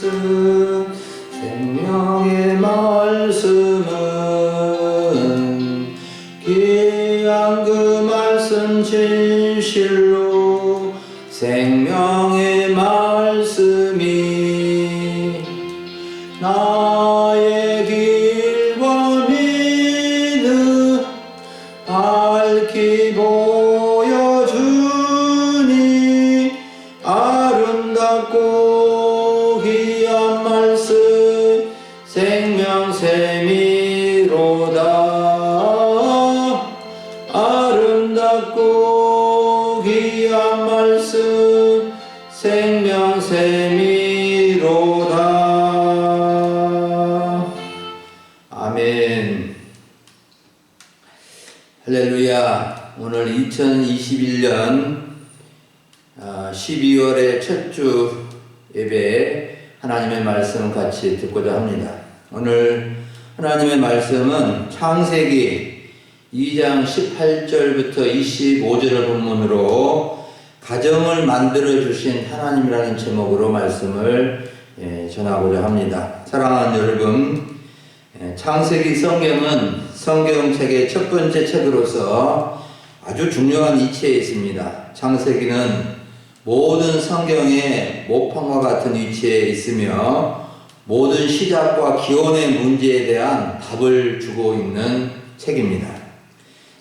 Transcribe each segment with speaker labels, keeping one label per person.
Speaker 1: 말씀 생명의 말씀은 귀한 그 말씀 진실로 생명의 말씀이 나의 길과 믿음 밝히 보여주니 아름답고 귀한 말씀 생명샘이로다. 아름답고 귀한 말씀 생명샘이로다. 아멘. 할렐루야. 오늘 2021년 12월의 첫 주 예배 하나님의 말씀 같이 듣고자 합니다. 오늘 하나님의 말씀은 창세기 2장 18절부터 25절을 본문으로 가정을 만들어 주신 하나님이라는 제목으로 말씀을 전하고자 합니다. 사랑하는 여러분, 창세기 성경은 성경책의 첫 번째 책으로서 아주 중요한 위치에 있습니다. 창세기는 모든 성경의 모판과 같은 위치에 있으며 모든 시작과 기원의 문제에 대한 답을 주고 있는 책입니다.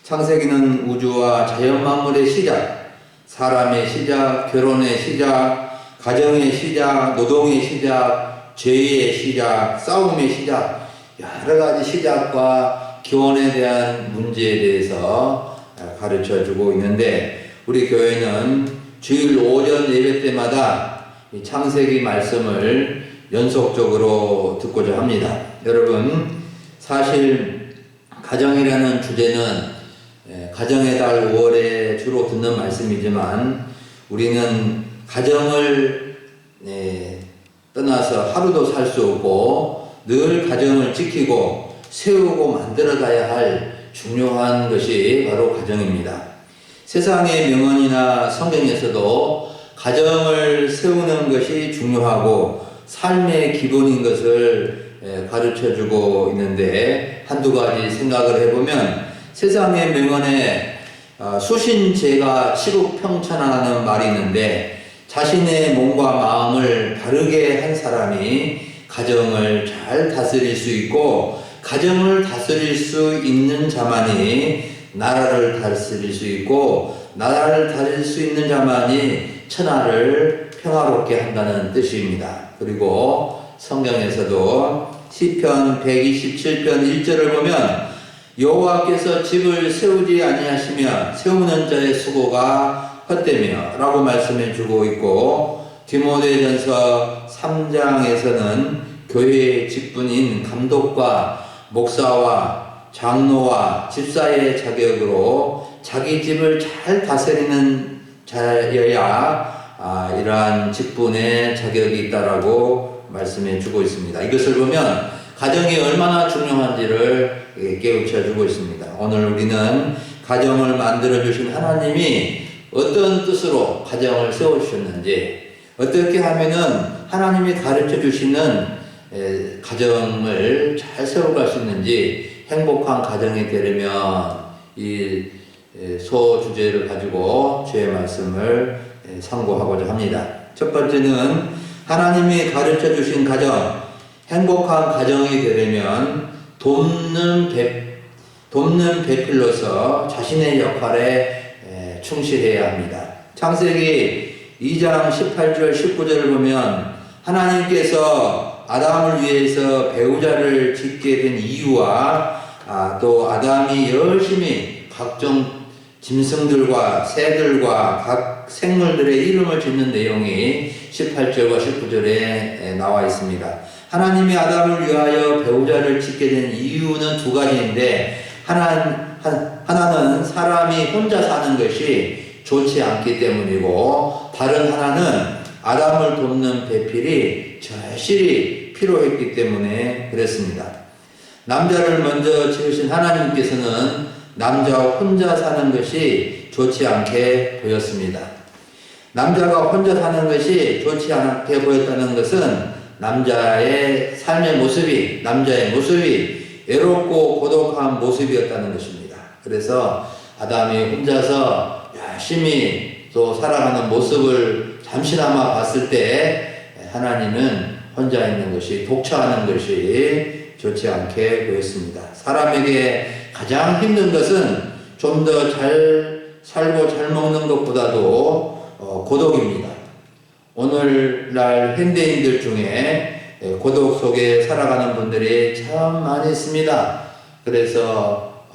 Speaker 1: 창세기는 우주와 자연 만물의 시작, 사람의 시작, 결혼의 시작, 가정의 시작, 노동의 시작, 죄의 시작, 싸움의 시작, 여러 가지 시작과 기원에 대한 문제에 대해서 가르쳐 주고 있는데, 우리 교회는 주일 오전 예배 때마다 이 창세기 말씀을 연속적으로 듣고자 합니다. 여러분, 사실 가정이라는 주제는 가정의 달 5월에 주로 듣는 말씀이지만, 우리는 가정을 떠나서 하루도 살 수 없고 늘 가정을 지키고 세우고 만들어가야 할 중요한 것이 바로 가정입니다. 세상의 명언이나 성경에서도 가정을 세우는 것이 중요하고 삶의 기본인 것을 가르쳐주고 있는데, 한두 가지 생각을 해보면 세상의 명언에 수신제가 치국평천하는 말이 있는데, 자신의 몸과 마음을 바르게 한 사람이 가정을 잘 다스릴 수 있고, 가정을 다스릴 수 있는 자만이 나라를 다스릴 수 있고, 나라를 다스릴 수 있는 자만이 천하를 평화롭게 한다는 뜻입니다. 그리고 성경에서도 시편 127편 1절을 보면 여호와께서 집을 세우지 아니하시면 세우는 자의 수고가 헛되며 라고 말씀해 주고 있고, 디모데전서 3장에서는 교회의 직분인 감독과 목사와 장로와 집사의 자격으로 자기 집을 잘 다스리는 자여야 이러한 직분의 자격이 있다라고 말씀해 주고 있습니다. 이것을 보면 가정이 얼마나 중요한지를 깨우쳐 주고 있습니다. 오늘 우리는 가정을 만들어 주신 하나님이 어떤 뜻으로 가정을 세워주셨는지, 어떻게 하면은 하나님이 가르쳐 주시는 가정을 잘 세워갈 수 있는지, 행복한 가정이 되려면 이 소주제를 가지고 주의 말씀을 상고하고자 합니다. 첫 번째는 하나님이 가르쳐 주신 가정, 행복한 가정이 되려면 돕는 배필로서 자신의 역할에 충실해야 합니다. 창세기 2장 18절 19절을 보면 하나님께서 아담을 위해서 배우자를 짓게 된 이유와 또 아담이 열심히 각종 짐승들과 새들과 각 생물들의 이름을 짓는 내용이 18절과 19절에 나와 있습니다. 하나님이 아담을 위하여 배우자를 짓게 된 이유는 두 가지인데, 하나는 사람이 혼자 사는 것이 좋지 않기 때문이고, 다른 하나는 아담을 돕는 배필이 절실히 필요했기 때문에 그랬습니다. 남자를 먼저 지으신 하나님께서는 남자가 혼자 사는 것이 좋지 않게 보였습니다. 남자가 혼자 사는 것이 좋지 않게 보였다는 것은 남자의 삶의 모습이, 남자의 모습이 외롭고 고독한 모습이었다는 것입니다. 그래서 아담이 혼자서 열심히 또 살아가는 모습을 잠시나마 봤을 때 하나님은 혼자 있는 것이, 독처하는 것이 좋지 않게 보였습니다. 사람에게 가장 힘든 것은 좀 더 잘 살고 잘 먹는 것보다도 고독입니다. 오늘날 현대인들 중에 고독 속에 살아가는 분들이 참 많이 있습니다. 그래서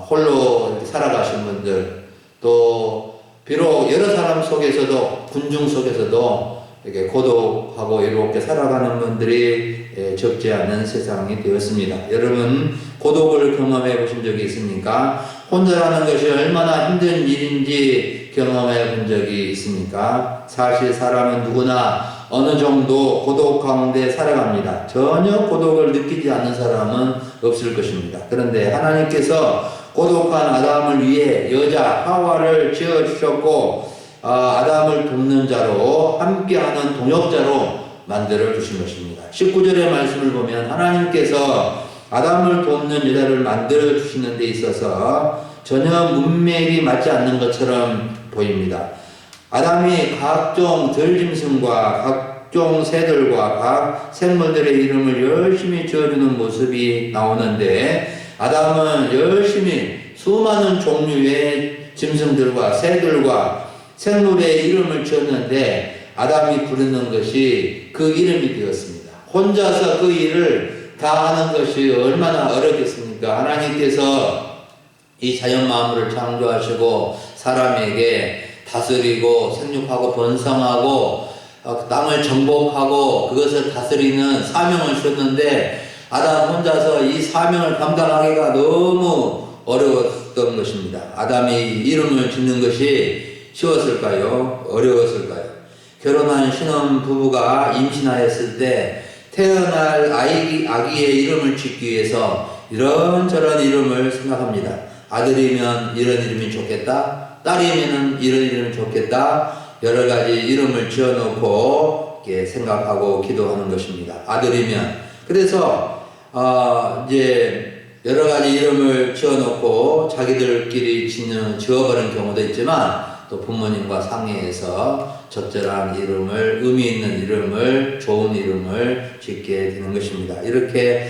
Speaker 1: 홀로 살아가신 분들, 또 비록 여러 사람 속에서도, 군중 속에서도 이렇게 고독하고 외롭게 살아가는 분들이 적지 않은 세상이 되었습니다. 여러분, 고독을 경험해 보신 적이 있습니까? 혼자라는 것이 얼마나 힘든 일인지 경험해 본 적이 있습니까? 사실 사람은 누구나 어느 정도 고독 가운데 살아갑니다. 전혀 고독을 느끼지 않는 사람은 없을 것입니다. 그런데 하나님께서 고독한 아담을 위해 여자 하와를 지어주셨고 아담을 돕는 자로, 함께하는 동역자로 만들어 주신 것입니다. 19절의 말씀을 보면 하나님께서 아담을 돕는 여자를 만들어 주시는 데 있어서 전혀 문맥이 맞지 않는 것처럼 보입니다. 아담이 각종 들짐승과 각종 새들과 각 생물들의 이름을 열심히 지어주는 모습이 나오는데, 아담은 열심히 수많은 종류의 짐승들과 새들과 생물의 이름을 지었는데 아담이 부르는 것이 그 이름이 되었습니다. 혼자서 그 일을 다 하는 것이 얼마나 어렵겠습니까? 하나님께서 이 자연 만물을 창조하시고 사람에게 다스리고 생육하고 번성하고 땅을 정복하고 그것을 다스리는 사명을 주셨는데 아담 혼자서 이 사명을 감당하기가 너무 어려웠던 것입니다. 아담이 이름을 짓는 것이 쉬웠을까요? 어려웠을까요? 결혼한 신혼부부가 임신하였을 때 태어날 아기의 이름을 짓기 위해서 이런저런 이름을 생각합니다. 아들이면 이런 이름이 좋겠다, 딸이면 이런 이름이 좋겠다, 여러 가지 이름을 지어놓고 생각하고 기도하는 것입니다. 아들이면. 그래서 이제 여러 가지 이름을 지어놓고 자기들끼리 지어버린 경우도 있지만 또 부모님과 상의해서 적절한 이름을, 의미 있는 이름을, 좋은 이름을 짓게 되는 것입니다. 이렇게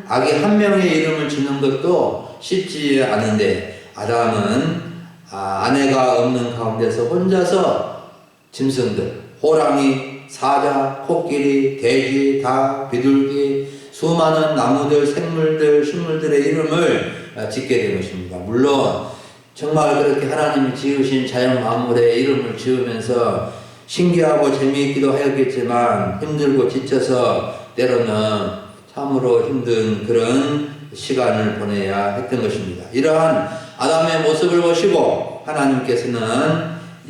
Speaker 1: 아기 한 명의 이름을 짓는 것도 쉽지 않은데 아담은 아내가 없는 가운데서 혼자서 짐승들, 호랑이, 사자, 코끼리, 돼지, 닭, 비둘기, 수많은 나무들, 생물들, 식물들의 이름을 짓게 된 것입니다. 물론 정말 그렇게 하나님이 지으신 자연 만물의 이름을 지으면서 신기하고 재미있기도 하였겠지만 힘들고 지쳐서 때로는 참으로 힘든 그런 시간을 보내야 했던 것입니다. 이러한 아담의 모습을 보시고 하나님께서는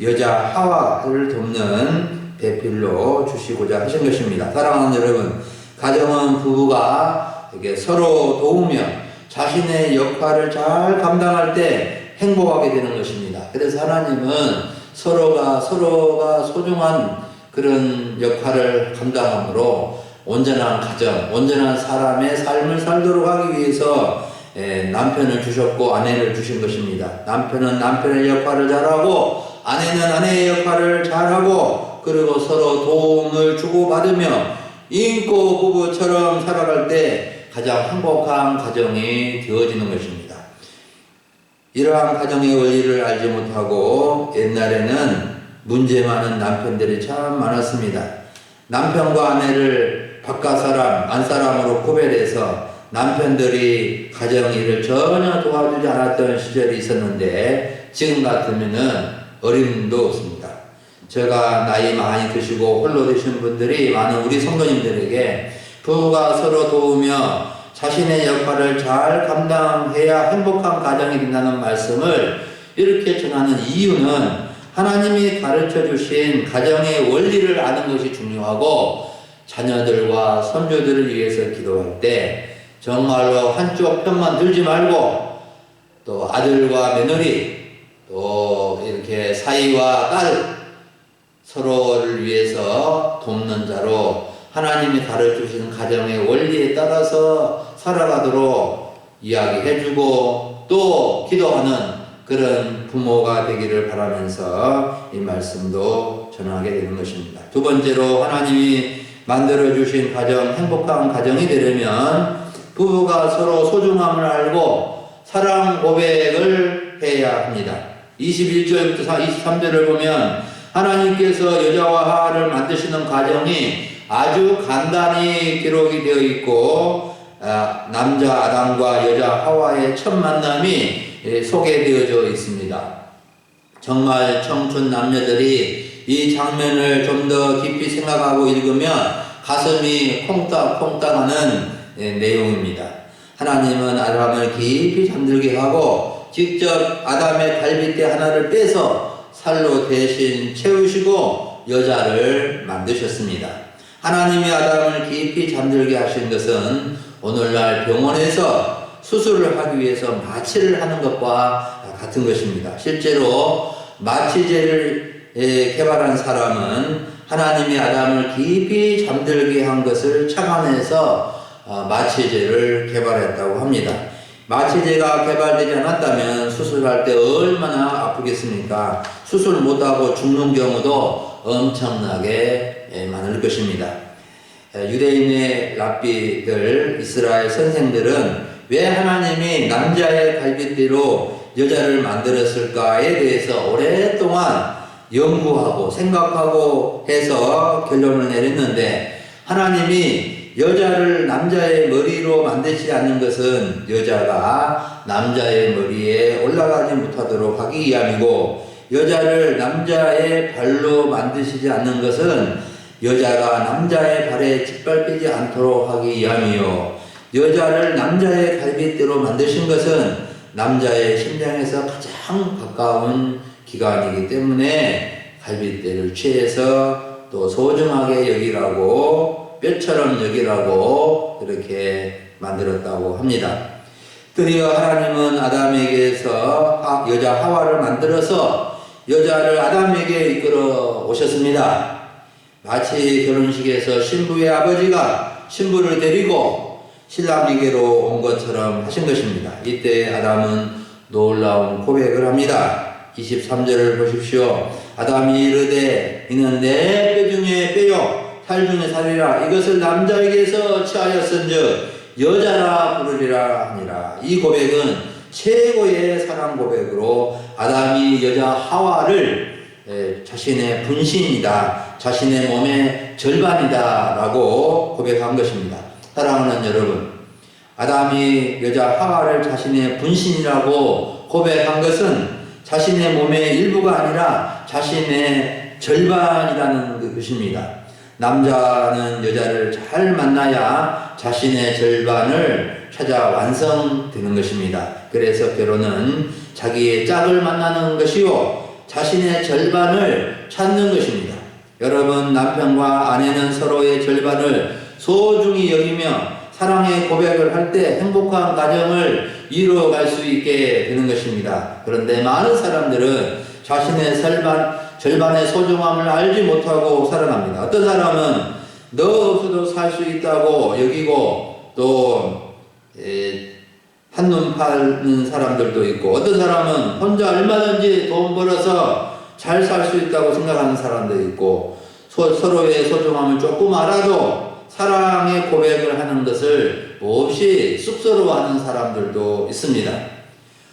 Speaker 1: 여자 하와를 돕는 배필로 주시고자 하신 것입니다. 사랑하는 여러분, 가정은 부부가 이렇게 서로 도우며 자신의 역할을 잘 감당할 때 행복하게 되는 것입니다. 그래서 하나님은 서로가 소중한 그런 역할을 감당함으로 온전한 가정, 온전한 사람의 삶을 살도록 하기 위해서 남편을 주셨고 아내를 주신 것입니다. 남편은 남편의 역할을 잘하고 아내는 아내의 역할을 잘하고 그리고 서로 도움을 주고받으며 인고 부부처럼 살아갈 때 가장 행복한 가정이 되어지는 것입니다. 이러한 가정의 원리를 알지 못하고 옛날에는 문제 많은 남편들이 참 많았습니다. 남편과 아내를 바깥 사람, 안 사람으로 구별해서 남편들이 가정 일을 전혀 도와주지 않았던 시절이 있었는데 지금 같으면은 어림도 없습니다. 제가 나이 많이 드시고 홀로 되신 분들이 많은 우리 성도님들에게 부부가 서로 도우며 자신의 역할을 잘 감당해야 행복한 가정이 된다는 말씀을 이렇게 전하는 이유는 하나님이 가르쳐 주신 가정의 원리를 아는 것이 중요하고 자녀들과 손주들을 위해서 기도할 때 정말로 한쪽 편만 들지 말고 또 아들과 며느리 또 이렇게 사위와 딸 서로를 위해서 돕는 자로 하나님이 가르쳐주신 가정의 원리에 따라서 살아가도록 이야기해주고 또 기도하는 그런 부모가 되기를 바라면서 이 말씀도 전하게 되는 것입니다. 두 번째로 하나님이 만들어주신 가정, 행복한 가정이 되려면 부부가 서로 소중함을 알고 사랑 고백을 해야 합니다. 21절부터 23절을 보면 하나님께서 여자와 하와를 만드시는 과정이 아주 간단히 기록이 되어 있고 남자 아담과 여자 하와의 첫 만남이 소개되어져 있습니다. 정말 청춘 남녀들이 이 장면을 좀 더 깊이 생각하고 읽으면 가슴이 콩닥콩닥하는 내용입니다. 하나님은 아담을 깊이 잠들게 하고 직접 아담의 갈빗대 하나를 빼서 살로 대신 채우시고 여자를 만드셨습니다. 하나님이 아담을 깊이 잠들게 하신 것은 오늘날 병원에서 수술을 하기 위해서 마취를 하는 것과 같은 것입니다. 실제로 마취제를 개발한 사람은 하나님이 아담을 깊이 잠들게 한 것을 착안해서 마취제를 개발했다고 합니다. 마취제가 개발되지 않았다면 수술할 때 얼마나 아프겠습니까? 수술 못하고 죽는 경우도 엄청나게 많을 것입니다. 유대인의 랍비들, 이스라엘 선생들은 왜 하나님이 남자의 갈빗대로 여자를 만들었을까에 대해서 오랫동안 연구하고 생각하고 해서 결론을 내렸는데, 하나님이 여자를 남자의 머리로 만드시지 않는 것은 여자가 남자의 머리에 올라가지 못하도록 하기 위함이고, 여자를 남자의 발로 만드시지 않는 것은 여자가 남자의 발에 짓밟히지 않도록 하기 위함이요, 여자를 남자의 갈빗대로 만드신 것은 남자의 심장에서 가장 가까운 기관이기 때문에 갈빗대를 취해서 또 소중하게 여기라고, 뼈처럼 여기라고 그렇게 만들었다고 합니다. 드디어 하나님은 아담에게서 여자 하와를 만들어서 여자를 아담에게 이끌어 오셨습니다. 마치 결혼식에서 신부의 아버지가 신부를 데리고 신랑에게로 온 것처럼 하신 것입니다. 이때 아담은 놀라운 고백을 합니다. 23절을 보십시오. 아담이 이르되 이는 내 뼈 중에 뼈요 살 중에 살이라. 이것을 남자에게서 취하였은즉 여자라 부르리라 하니라. 이 고백은 최고의 사랑 고백으로 아담이 여자 하와를 자신의 분신이다, 자신의 몸의 절반이다 라고 고백한 것입니다. 사랑하는 여러분, 아담이 여자 하와를 자신의 분신이라고 고백한 것은 자신의 몸의 일부가 아니라 자신의 절반이라는 것입니다. 남자는 여자를 잘 만나야 자신의 절반을 찾아 완성되는 것입니다. 그래서 결혼은 자기의 짝을 만나는 것이요, 자신의 절반을 찾는 것입니다. 여러분, 남편과 아내는 서로의 절반을 소중히 여기며 사랑의 고백을 할 때 행복한 가정을 이루어갈 수 있게 되는 것입니다. 그런데 많은 사람들은 자신의 절반의 소중함을 알지 못하고 살아갑니다. 어떤 사람은 너 없어도 살 수 있다고 여기고 또 한눈 파는 사람들도 있고, 어떤 사람은 혼자 얼마든지 돈 벌어서 잘 살 수 있다고 생각하는 사람도 있고, 서로의 소중함을 조금 알아도 사랑의 고백을 하는 것을 몹시 쑥스러워하는 사람들도 있습니다.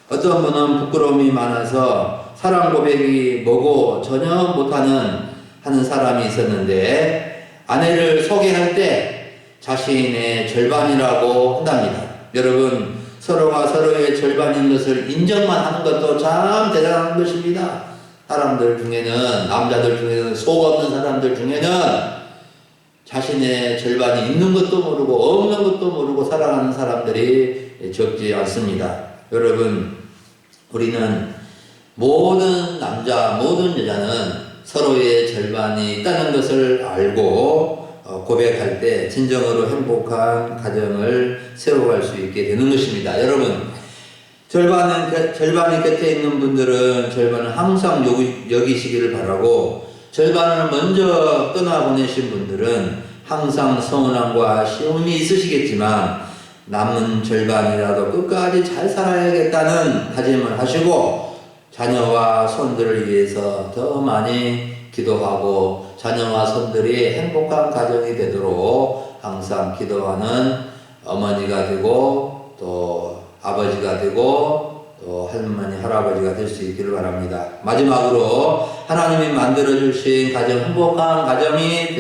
Speaker 1: 어떤 분은 부끄러움이 많아서 사랑 고백이 뭐고 전혀 못하는 사람이 있었는데, 아내를 소개할 때 자신의 절반이라고 한답니다. 여러분, 서로가 서로의 절반인 것을 인정만 하는 것도 참 대단한 것입니다. 사람들 중에는, 남자들 중에는, 속 없는 사람들 중에는 자신의 절반이 있는 것도 모르고 없는 것도 모르고 살아가는 사람들이 적지 않습니다. 여러분, 우리는 모든 남자, 모든 여자는 서로의 절반이 있다는 것을 알고 고백할 때 진정으로 행복한 가정을 세워갈 수 있게 되는 것입니다. 여러분, 절반이 곁에 있는 분들은 절반을 항상 여기시기를 바라고, 절반을 먼저 떠나보내신 분들은 항상 서운함과 시험이 있으시겠지만 남은 절반이라도 끝까지 잘 살아야겠다는 다짐을 하시고 자녀와 손들을 위해서 더 많이 기도하고 자녀와 손들이 행복한 가정이 되도록 항상 기도하는 어머니가 되고 또 아버지가 되고 또 할머니, 할아버지가 될 수 있기를 바랍니다. 마지막으로 하나님이 만들어주신 가정, 행복한 가정이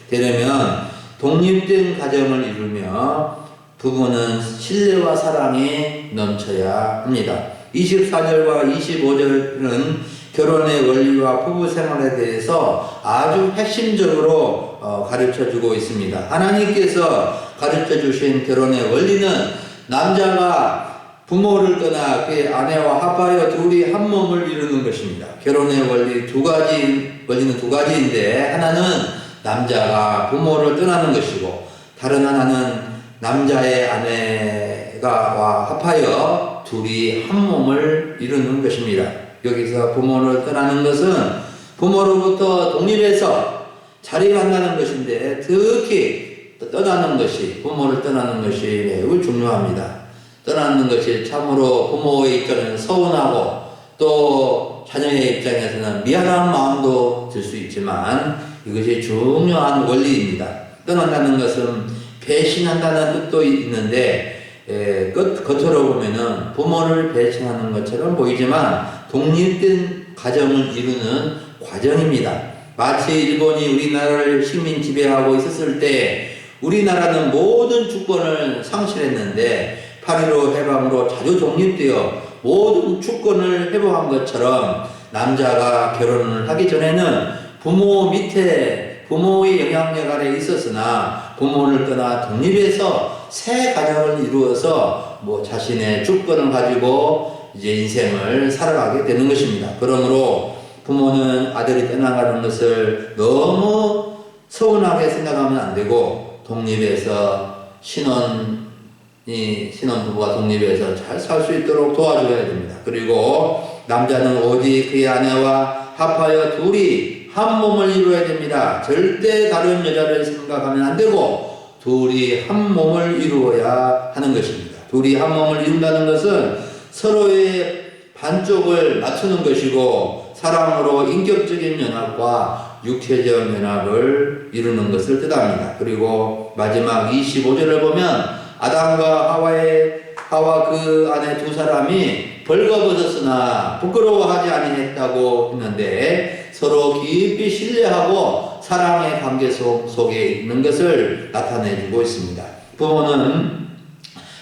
Speaker 1: 되려면 독립된 가정을 이루며 부부는 신뢰와 사랑이 넘쳐야 합니다. 24절과 25절은 결혼의 원리와 부부 생활에 대해서 아주 핵심적으로 가르쳐 주고 있습니다. 하나님께서 가르쳐 주신 결혼의 원리는 남자가 부모를 떠나 그의 아내와 합하여 둘이 한 몸을 이루는 것입니다. 결혼의 원리는 두 가지인데 하나는 남자가 부모를 떠나는 것이고 다른 하나는 남자의 아내가 합하여 둘이 한 몸을 이루는 것입니다. 여기서 부모를 떠나는 것은 부모로부터 독립해서 자립한다는 것인데 특히 부모를 떠나는 것이 매우 중요합니다. 떠나는 것이 참으로 부모의 입장에서는 서운하고 또 자녀의 입장에서는 미안한 마음도 들 수 있지만 이것이 중요한 원리입니다. 떠난다는 것은 배신한다는 뜻도 있는데 겉으로 보면은 부모를 배신하는 것처럼 보이지만 독립된 가정을 이루는 과정입니다. 마치 일본이 우리나라를 식민 지배하고 있었을 때 우리나라는 모든 주권을 상실했는데 8.15 해방으로 자주 독립되어 모든 주권을 회복한 것처럼 남자가 결혼을 하기 전에는 부모 밑에 부모의 영향력 아래 있었으나 부모를 떠나 독립해서 새 가정을 이루어서 자신의 주권을 가지고 이제 인생을 살아가게 되는 것입니다. 그러므로 부모는 아들이 떠나가는 것을 너무 서운하게 생각하면 안 되고 독립해서 신혼부부가 독립해서 잘 살 수 있도록 도와줘야 됩니다. 그리고 남자는 오직 그의 아내와 합하여 둘이 한 몸을 이루어야 됩니다. 절대 다른 여자를 생각하면 안 되고 둘이 한 몸을 이루어야 하는 것입니다. 둘이 한 몸을 이룬다는 것은 서로의 반쪽을 맞추는 것이고 사랑으로 인격적인 연합과 육체적 연합을 이루는 것을 뜻합니다. 그리고 마지막 25절을 보면 아담과 하와 그 아내 두 사람이 벌거벗었으나 부끄러워하지 아니했다고 했는데 서로 깊이 신뢰하고 사랑의 관계 속에 있는 것을 나타내주고 있습니다. 부모는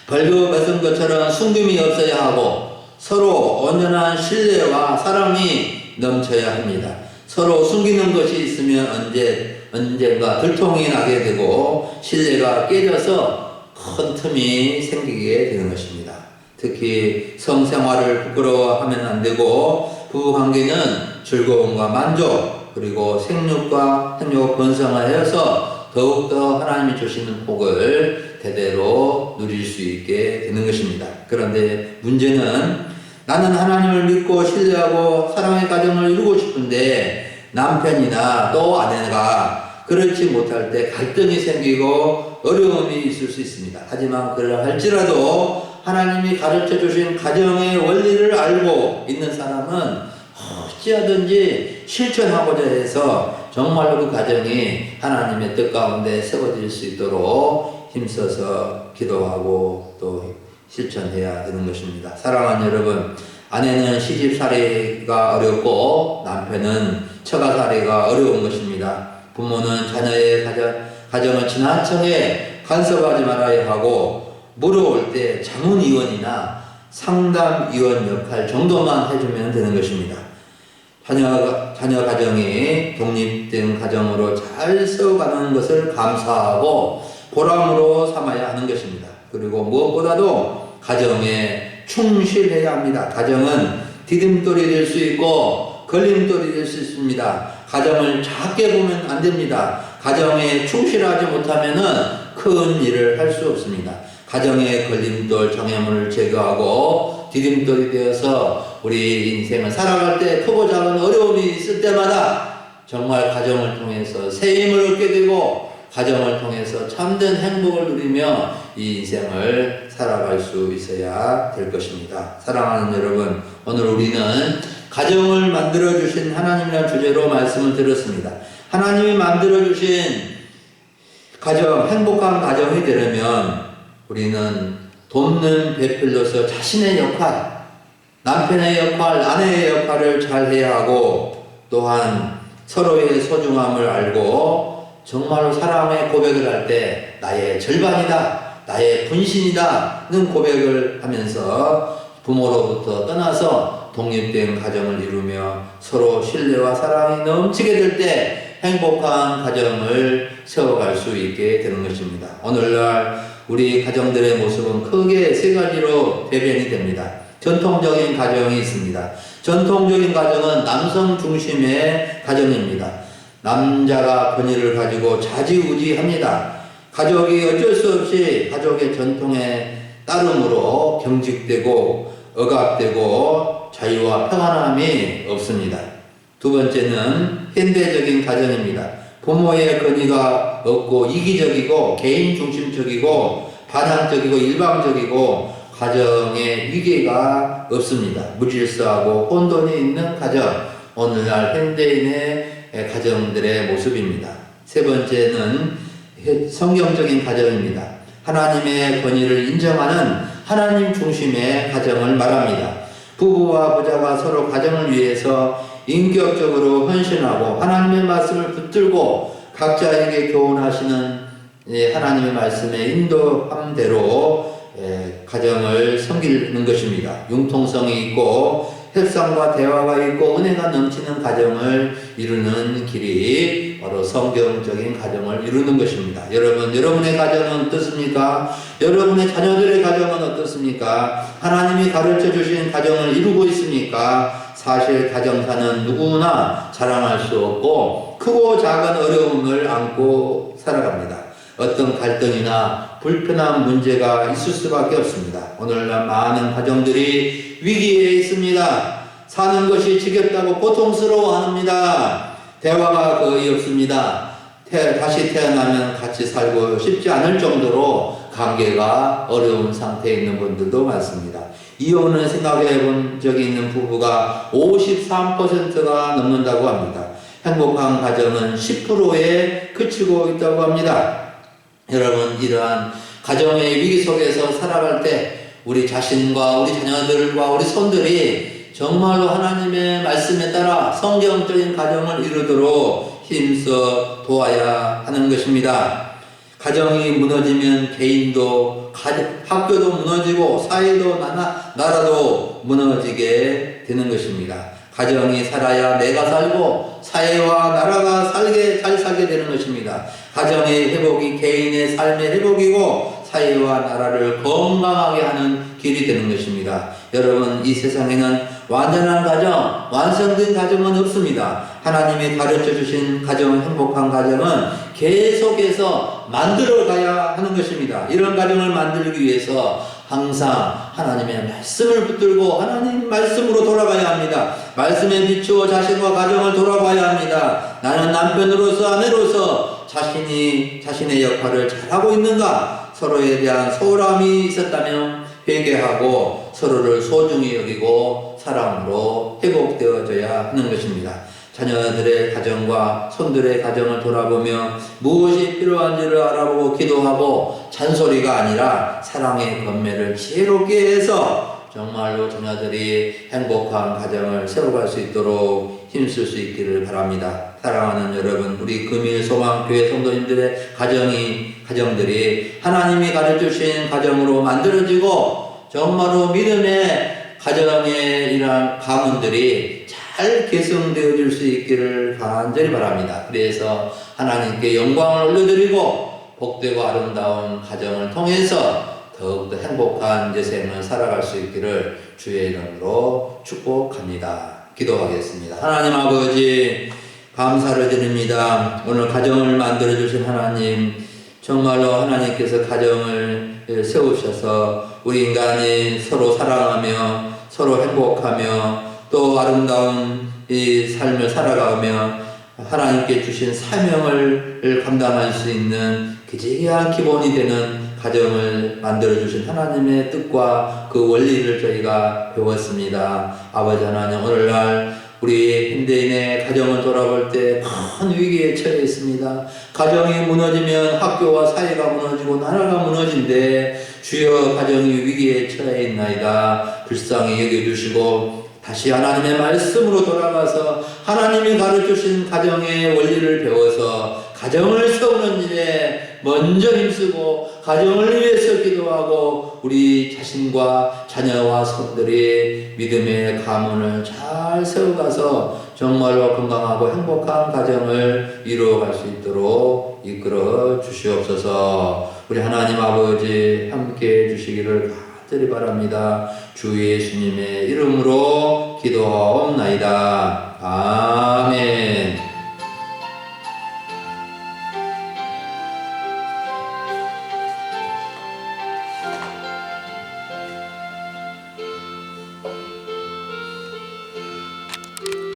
Speaker 1: 벌거벗은 것처럼 숨김이 없어야 하고 서로 온전한 신뢰와 사랑이 넘쳐야 합니다. 서로 숨기는 것이 있으면 언젠가 들통이 나게 되고 신뢰가 깨져서 큰 틈이 생기게 되는 것입니다. 특히 성생활을 부끄러워하면 안 되고 부부관계는 즐거움과 만족 그리고 생육과 번성하여서 더욱더 하나님이 주시는 복을 대대로 누릴 수 있게 되는 것입니다. 그런데 문제는 나는 하나님을 믿고 신뢰하고 사랑의 가정을 이루고 싶은데 남편이나 또 아내가 그렇지 못할 때 갈등이 생기고 어려움이 있을 수 있습니다. 하지만 그러할지라도 하나님이 가르쳐 주신 가정의 원리를 알고 있는 사람은 어찌하든지 실천하고자 해서 정말로 그 가정이 하나님의 뜻 가운데 세워질 수 있도록 힘써서 기도하고 또 실천해야 되는 것입니다. 사랑하는 여러분, 아내는 시집살이가 어렵고 남편은 처가살이가 어려운 것입니다. 부모는 자녀의 가정을 지나치게 간섭하지 말아야 하고 물어올 때 자문위원이나 상담위원 역할 정도만 해주면 되는 것입니다. 자녀 가정이 독립된 가정으로 잘 세워가는 것을 감사하고 보람으로 삼아야 하는 것입니다. 그리고 무엇보다도 가정에 충실해야 합니다. 가정은 디딤돌이 될 수 있고 걸림돌이 될 수 있습니다. 가정을 작게 보면 안 됩니다. 가정에 충실하지 못하면은 큰 일을 할 수 없습니다. 가정의 걸림돌, 장애물을 제거하고 디딤돌이 되어서 우리 인생을 살아갈 때 크고 작은 어려움이 있을 때마다 정말 가정을 통해서 새 힘을 얻게 되고 가정을 통해서 참된 행복을 누리며 이 인생을 살아갈 수 있어야 될 것입니다. 사랑하는 여러분, 오늘 우리는 가정을 만들어주신 하나님이라는 주제로 말씀을 들었습니다. 하나님이 만들어주신 가정, 행복한 가정이 되려면 우리는 돕는 배필로서 자신의 역할, 남편의 역할, 아내의 역할을 잘 해야 하고, 또한 서로의 소중함을 알고 정말로 사랑의 고백을 할 때 나의 절반이다, 나의 분신이다는 고백을 하면서 부모로부터 떠나서 독립된 가정을 이루며 서로 신뢰와 사랑이 넘치게 될 때 행복한 가정을 세워갈 수 있게 되는 것입니다. 오늘날 우리 가정들의 모습은 크게 세 가지로 대변이 됩니다. 전통적인 가정이 있습니다. 전통적인 가정은 남성 중심의 가정입니다. 남자가 권위를 가지고 좌지우지합니다. 가족이 어쩔 수 없이 가족의 전통에 따름으로 경직되고 억압되고 자유와 평안함이 없습니다. 두 번째는 현대적인 가정입니다. 부모의 권위가 없고 이기적이고 개인 중심적이고 반항적이고 일방적이고 가정에 위계가 없습니다. 무질서하고 혼돈이 있는 가정, 오늘날 현대인의 가정들의 모습입니다. 세 번째는 성경적인 가정입니다. 하나님의 권위를 인정하는 하나님 중심의 가정을 말합니다. 부부와 부자가 서로 가정을 위해서 인격적으로 헌신하고 하나님의 말씀을 붙들고 각자에게 교훈하시는 하나님의 말씀에 인도함대로 가정을 섬기는 것입니다. 융통성이 있고 협상과 대화가 있고 은혜가 넘치는 가정을 이루는 길이 바로 성경적인 가정을 이루는 것입니다. 여러분, 여러분의 가정은 어떻습니까? 여러분의 자녀들의 가정은 어떻습니까? 하나님이 가르쳐 주신 가정을 이루고 있습니까? 사실 가정사는 누구나 자랑할 수 없고 크고 작은 어려움을 안고 살아갑니다. 어떤 갈등이나 불편한 문제가 있을 수밖에 없습니다. 오늘날 많은 가정들이 위기에 있습니다. 사는 것이 지겹다고 고통스러워합니다. 대화가 거의 없습니다. 다시 태어나면 같이 살고 싶지 않을 정도로 관계가 어려운 상태에 있는 분들도 많습니다. 이혼을 생각해 본 적이 있는 부부가 53%가 넘는다고 합니다. 행복한 가정은 10%에 그치고 있다고 합니다. 여러분, 이러한 가정의 위기 속에서 살아갈 때 우리 자신과 우리 자녀들과 우리 손들이 정말로 하나님의 말씀에 따라 성경적인 가정을 이루도록 힘써 도와야 하는 것입니다. 가정이 무너지면 개인도, 학교도 무너지고 사회도 나라도 무너지게 되는 것입니다. 가정이 살아야 내가 살고 사회와 나라가 잘 살게 되는 것입니다. 가정의 회복이 개인의 삶의 회복이고 사회와 나라를 건강하게 하는 길이 되는 것입니다. 여러분, 이 세상에는 완전한 가정, 완성된 가정은 없습니다. 하나님이 가르쳐 주신 가정, 행복한 가정은 계속해서 만들어 가야 하는 것입니다. 이런 가정을 만들기 위해서 항상 하나님의 말씀을 붙들고 하나님 말씀으로 돌아가야 합니다. 말씀에 비추어 자신과 가정을 돌아봐야 합니다. 나는 남편으로서 아내로서 자신의 역할을 잘하고 있는가? 서로에 대한 소홀함이 있었다면 회개하고 서로를 소중히 여기고 사랑으로 회복되어져야 하는 것입니다. 자녀들의 가정과 손들의 가정을 돌아보며 무엇이 필요한지를 알아보고 기도하고 잔소리가 아니라 사랑의 건매를 지혜롭게 해서 정말로 자녀들이 행복한 가정을 세워갈 수 있도록 힘쓸 수 있기를 바랍니다. 사랑하는 여러분, 우리 금일소망교회 성도님들의 가정들이 하나님이 가르쳐주신 가정으로 만들어지고 정말로 믿음의 가정의 이러한 가문들이 잘 개성되어질 수 있기를 간절히 바랍니다. 그래서 하나님께 영광을 올려드리고 복되고 아름다운 가정을 통해서 더욱더 행복한 인생을 살아갈 수 있기를 주의 이름으로 축복합니다. 기도하겠습니다. 하나님 아버지, 감사를 드립니다. 오늘 가정을 만들어주신 하나님, 정말로 하나님께서 가정을 세우셔서 우리 인간이 서로 사랑하며 서로 행복하며 또 아름다운 이 삶을 살아가며 하나님께 주신 사명을 감당할 수 있는 귀한 기본이 되는 가정을 만들어주신 하나님의 뜻과 그 원리를 저희가 배웠습니다. 아버지 하나님, 오늘날 우리 현대인의 가정을 돌아볼 때 큰 위기에 처해 있습니다. 가정이 무너지면 학교와 사회가 무너지고 나라가 무너진데 주여 가정이 위기에 처해 있나이다. 불쌍히 여겨주시고 다시 하나님의 말씀으로 돌아가서 하나님이 가르쳐주신 가정의 원리를 배워서 가정을 세우는 일에 먼저 힘쓰고 가정을 위해서 기도하고 우리 자신과 자녀와 손들이 믿음의 가문을 잘 세워가서 정말로 건강하고 행복한 가정을 이루어갈 수 있도록 이끌어 주시옵소서. 우리 하나님 아버지 함께 해주시기를 간절히 바랍니다. 주 예수님의 이름으로 기도하옵나이다. 아멘.